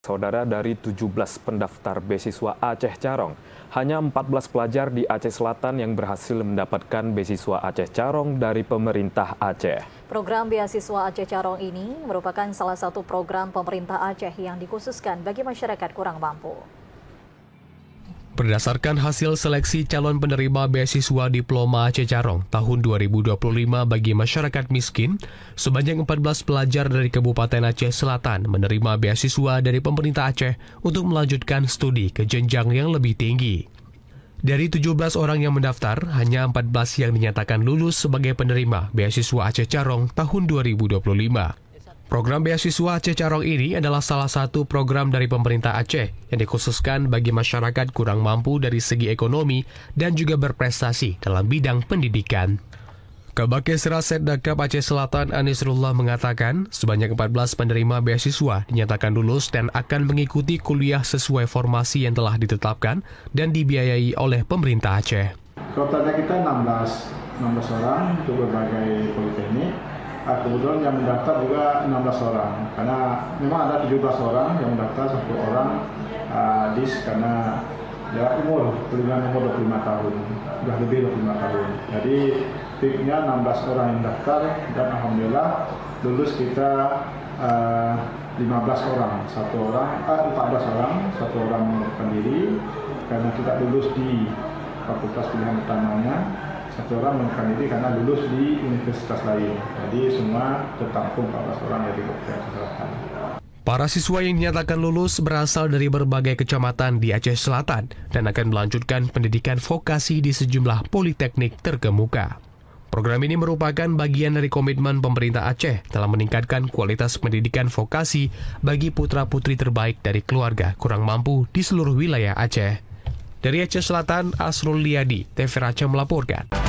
Saudara, dari 17 pendaftar beasiswa Aceh Carong, hanya 14 pelajar di Aceh Selatan yang berhasil mendapatkan beasiswa Aceh Carong dari pemerintah Aceh. Program beasiswa Aceh Carong ini merupakan salah satu program pemerintah Aceh yang dikhususkan bagi masyarakat kurang mampu. Berdasarkan hasil seleksi calon penerima beasiswa Diploma Aceh Carong tahun 2025 bagi masyarakat miskin, sebanyak 14 pelajar dari Kabupaten Aceh Selatan menerima beasiswa dari pemerintah Aceh untuk melanjutkan studi ke jenjang yang lebih tinggi. Dari 17 orang yang mendaftar, hanya 14 yang dinyatakan lulus sebagai penerima beasiswa Aceh Carong tahun 2025. Program beasiswa Aceh Carong ini adalah salah satu program dari pemerintah Aceh yang dikhususkan bagi masyarakat kurang mampu dari segi ekonomi dan juga berprestasi dalam bidang pendidikan. Kabakes Setdakap Aceh Selatan Anisrullah mengatakan sebanyak 14 penerima beasiswa dinyatakan lulus dan akan mengikuti kuliah sesuai formasi yang telah ditetapkan dan dibiayai oleh pemerintah Aceh. Totalnya kita 16 orang untuk berbagai politeknik. Kebetulan yang mendaftar juga 16 orang, karena memang ada 17 orang yang mendaftar, 1 orang dis karena ya perlindungan umur 25 tahun, sudah lebih 25 tahun. Jadi peaknya 16 orang yang daftar dan alhamdulillah lulus kita 15 orang, 14 orang, 1 orang mengundurkan diri karena tidak lulus di fakultas pilihan utamanya. 1 orang mengundurkan diri karena lulus di universitas lain. Jadi semua tertampung 14 orang yang di Kabupaten Selatan. Para siswa yang dinyatakan lulus berasal dari berbagai kecamatan di Aceh Selatan dan akan melanjutkan pendidikan vokasi di sejumlah politeknik terkemuka. Program ini merupakan bagian dari komitmen pemerintah Aceh dalam meningkatkan kualitas pendidikan vokasi bagi putra-putri terbaik dari keluarga kurang mampu di seluruh wilayah Aceh. Dari Aceh Selatan, Asrul Liadi, TV Aceh melaporkan.